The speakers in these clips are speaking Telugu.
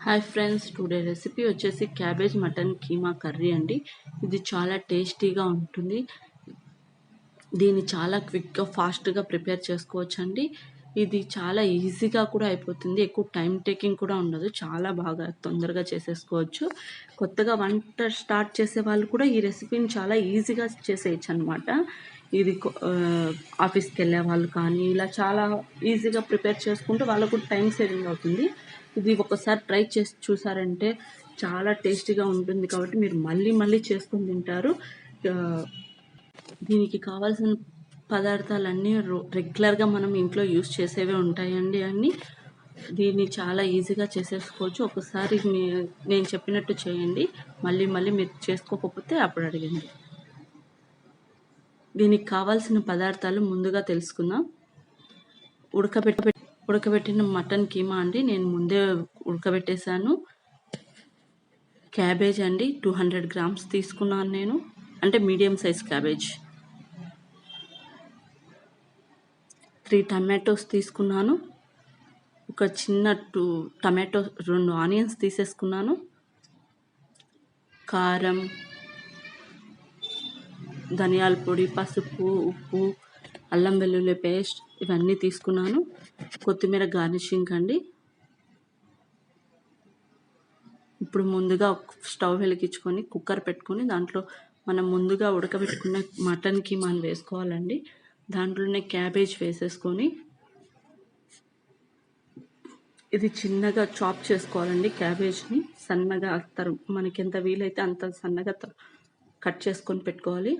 హాయ్ ఫ్రెండ్స్, టుడే రెసిపీ వచ్చేసి క్యాబేజ్ మటన్ కీమా కర్రీ అండి. ఇది చాలా టేస్టీగా ఉంటుంది. దీన్ని చాలా క్విక్గా ఫాస్ట్గా ప్రిపేర్ చేసుకోవచ్చు అండి. ఇది చాలా ఈజీగా కూడా అయిపోతుంది. ఎక్కువ టైం టేకింగ్ కూడా ఉండదు. చాలా బాగా తొందరగా చేసేసుకోవచ్చు. కొత్తగా వంట స్టార్ట్ చేసే వాళ్ళు కూడా ఈ రెసిపీని చాలా ఈజీగా చేసేయచ్చు అనమాట. ఇది ఆఫీస్కి వెళ్ళే వాళ్ళు కానీ ఇలా చాలా ఈజీగా ప్రిపేర్ చేసుకుంటే వాళ్ళకు టైం సేవింగ్ అవుతుంది. ఇది ఒకసారి ట్రై చేసి చూసారంటే చాలా టేస్టీగా ఉంటుంది కాబట్టి మీరు మళ్ళీ మళ్ళీ చేసుకొని తింటారు. దీనికి కావాల్సిన పదార్థాలన్నీ రెగ్యులర్గా మనం ఇంట్లో యూస్ చేసేవే ఉంటాయండి. అన్నీ దీన్ని చాలా ఈజీగా చేసేసుకోవచ్చు. ఒకసారి నేను చెప్పినట్టు చేయండి. మళ్ళీ మళ్ళీ మీరు చేసుకోకపోతే అప్పుడు అడగండి. దీనికి కావాల్సిన పదార్థాలు ముందుగా తెలుసుకుందాం. ఉడకబెట్టిన మటన్ కీమా అండి, నేను ముందే ఉడకబెట్టేశాను. క్యాబేజ్ అండి 200 గ్రామ్స్ తీసుకున్నాను నేను, అంటే మీడియం సైజ్ క్యాబేజ్. 3 టమాటోస్ తీసుకున్నాను. ఒక చిన్న 2 టమాటో 2 ఆనియన్స్ తీసేసుకున్నాను. కారం, ధనియాల పొడి, పసుపు, ఉప్పు, అల్లం వెల్లుల్లి పేస్ట్ ఇవన్నీ తీసుకున్నాను. కొత్తిమీర గార్నిషింగ్ అండి. ఇప్పుడు ముందుగా స్టవ్ వెలిగించుకొని కుక్కర్ పెట్టుకొని దాంట్లో మనం ముందుగా ఉడకబెట్టుకున్న మటన్ కీమాని వేసుకోవాలండి. దాంట్లోనే క్యాబేజ్ వేసేసుకొని ఇది చిన్నగా చాప్ చేసుకోవాలండి. క్యాబేజ్ని సన్నగా మనకి ఎంత వీలైతే అంత సన్నగా కట్ చేసుకొని పెట్టుకోవాలి.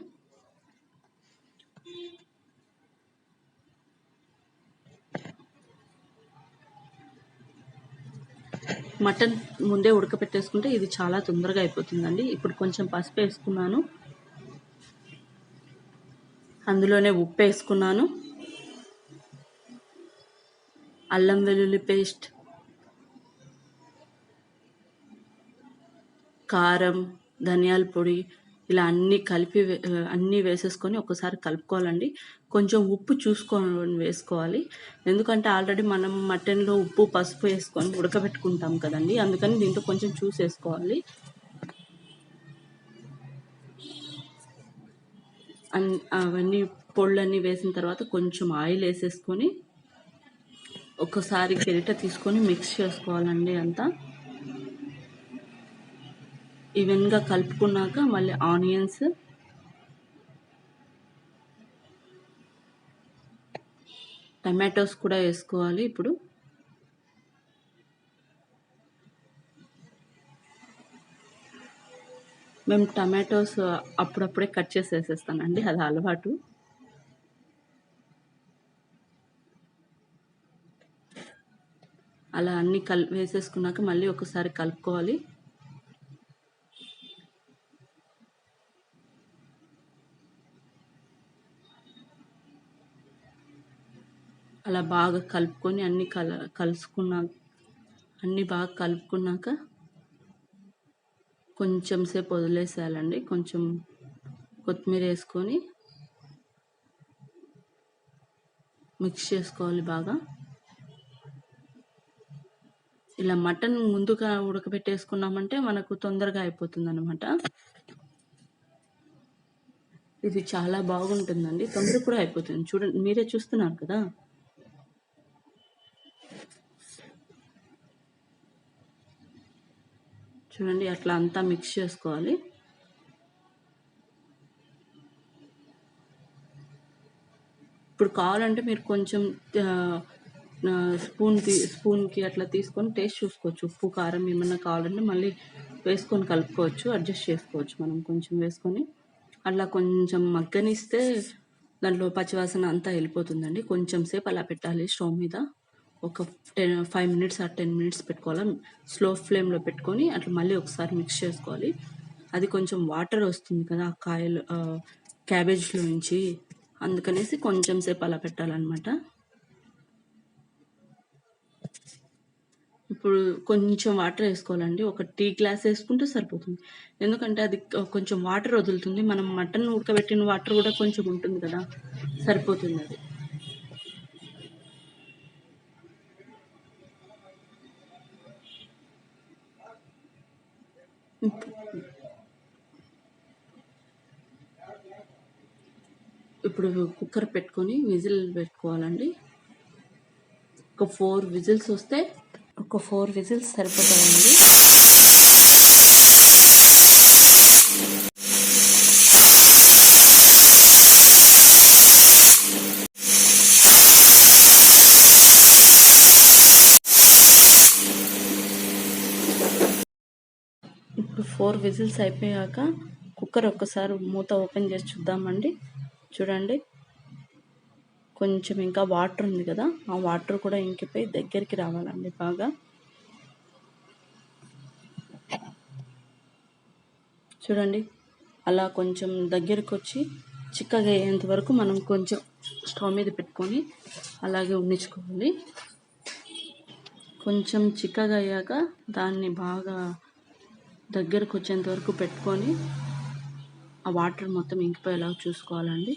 మటన్ ముందే ఉడకపెట్టేసుకుంటే ఇది చాలా తొందరగా అయిపోతుందండి. ఇప్పుడు కొంచెం పసుపు వేసుకున్నాను, అందులోనే ఉప్పు వేసుకున్నాను, అల్లం వెల్లుల్లి పేస్ట్, కారం, ధనియాల పొడి ఇలా అన్నీ వేసేసుకొని ఒకసారి కలుపుకోవాలండి. కొంచెం ఉప్పు చూసుకొని వేసుకోవాలి, ఎందుకంటే ఆల్రెడీ మనం మటన్లో ఉప్పు పసుపు వేసుకొని ఉడకబెట్టుకుంటాం కదండి, అందుకని దీంట్లో కొంచెం చూసేసుకోవాలి. అవన్నీ పొళ్ళన్నీ వేసిన తర్వాత కొంచెం ఆయిల్ వేసేసుకొని ఒకసారి గరిటె తీసుకొని మిక్స్ చేసుకోవాలండి. అంతా ఈవెన్గా కలుపుకున్నాక మళ్ళీ ఆనియన్స్, టమాటోస్ కూడా వేసుకోవాలి. ఇప్పుడు మేము టమాటోస్ అప్పుడప్పుడే కట్ చేసి వేసేస్తానండి, అది అలవాటు. అలా అన్నీ వేసేసుకున్నాక మళ్ళీ ఒకసారి కలుపుకోవాలి. అలా బాగా కలుపుకొని అన్నీ బాగా కలుపుకున్నాక కొంచెం సేపు వదిలేసేయాలండి. కొంచెం కొత్తిమీర వేసుకొని మిక్స్ చేసుకోవాలి బాగా. ఇలా మటన్ ముందుగా ఉడకబెట్టేసుకున్నామంటే మనకు తొందరగా అయిపోతుంది అనమాట. ఇది చాలా బాగుంటుందండి, తొందరగా కూడా అయిపోతుంది. చూడండి, మీరే చూస్తున్నారు కదా. చూడండి, అట్లా అంతా మిక్స్ చేసుకోవాలి. ఇప్పుడు కావాలంటే మీరు కొంచెం స్పూన్కి అట్లా తీసుకొని టేస్ట్ చూసుకోవచ్చు. ఉప్పు కారం ఏమన్నా కావాలంటే మళ్ళీ వేసుకొని కలుపుకోవచ్చు, అడ్జస్ట్ చేసుకోవచ్చు. మనం కొంచెం వేసుకొని అట్లా కొంచెం మగ్గనిస్తే దాంట్లో పచ్చివాసన అంతా వెళ్ళిపోతుందండి. కొంచెం సేపు అలా పెట్టాలి స్టవ్ మీద. ఒక 5 మినిట్స్ 10 మినిట్స్ పెట్టుకోవాలి. స్లో ఫ్లేమ్లో పెట్టుకొని అట్లా మళ్ళీ ఒకసారి మిక్స్ చేసుకోవాలి. అది కొంచెం వాటర్ వస్తుంది కదా క్యాబేజ్లో నుంచి, అందుకనేసి కొంచెం సేపు అలా పెట్టాలన్నమాట. ఇప్పుడు కొంచెం వాటర్ వేసుకోవాలండి. ఒక టీ గ్లాస్ వేసుకుంటే సరిపోతుంది, ఎందుకంటే అది కొంచెం వాటర్ వదులుతుంది. మనం మటన్ ఉడకబెట్టిన వాటర్ కూడా కొంచెం ఉంటుంది కదా, సరిపోతుంది అది. ఇప్పుడు కుక్కర్ పెట్టుకొని విజిల్ పెట్టుకోవాలండి. ఒక 4 విజిల్స్ వస్తే ఒక 4 విజిల్స్ సరిపోతాయండి. ఇప్పుడు 4 విజిల్స్ అయిపోయాక కుక్కర్ ఒక్కసారి మూత ఓపెన్ చేసి చూద్దామండి. చూడండి, కొంచెం ఇంకా వాటర్ ఉంది కదా, ఆ వాటర్ కూడా ఇంకిపోయి దగ్గరికి రావాలండి బాగా. చూడండి, అలా కొంచెం దగ్గరకు వచ్చి చిక్కగా అయ్యేంత వరకు మనం కొంచెం స్టవ్ మీద పెట్టుకొని అలాగే ఉండించుకోవాలి. కొంచెం చిక్కగా అయ్యాక దాన్ని బాగా దగ్గరకు వచ్చేంత వరకు పెట్టుకొని ఆ వాటర్ మొత్తం ఇంకిపోయేలా చూసుకోవాలండి.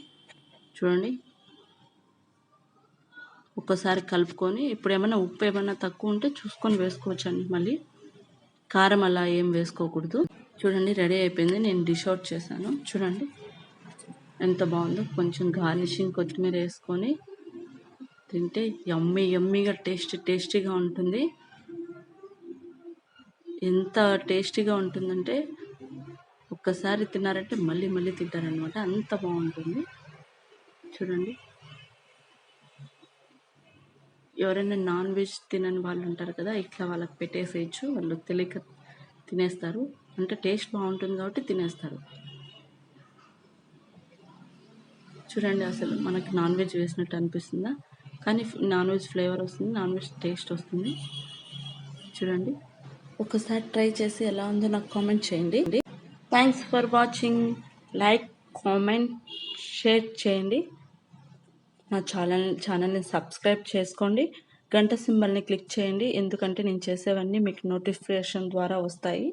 చూడండి, ఒక్కసారి కలుపుకొని ఇప్పుడు ఏమైనా ఉప్పు ఏమైనా తక్కువ ఉంటే చూసుకొని వేసుకోవచ్చండి. మళ్ళీ కారం అలా ఏం వేసుకోకూడదు. చూడండి, రెడీ అయిపోయింది. నేను డిష్ అవుట్ చేశాను. చూడండి ఎంత బాగుందో. కొంచెం గార్నిషింగ్ కొత్తిమీర వేసుకొని తింటే యమ్మీగా టేస్టీగా ఉంటుంది. ఎంత టేస్టీగా ఉంటుందంటే ఒక్కసారి తిన్నారంటే మళ్ళీ తింటారనమాట, అంత బాగుంటుంది. చూడండి, ఎవరైనా నాన్ వెజ్ తినని వాళ్ళు ఉంటారు కదా, ఇట్లా వాళ్ళకి పెట్టేసేయచ్చు. వాళ్ళు తెలియక తినేస్తారు, అంటే టేస్ట్ బాగుంటుంది కాబట్టి తినేస్తారు. చూడండి, అసలు మనకి నాన్ వెజ్ వేసినట్టు అనిపిస్తుందా? కానీ నాన్ వెజ్ ఫ్లేవర్ వస్తుంది, నాన్ వెజ్ టేస్ట్ వస్తుంది. చూడండి, ఒకసారి ట్రై చేసి ఎలా ఉందో నాకు కామెంట్ చేయండి. Thanks for watching. Like, comment, share చేయండి. నా ఛానల్ని సబ్స్క్రైబ్ చేసుకోండి. గంట సింబల్ని క్లిక్ చేయండి, ఎందుకంటే నేను చేసేవన్నీ మీకు నోటిఫికేషన్ ద్వారా వస్తాయి.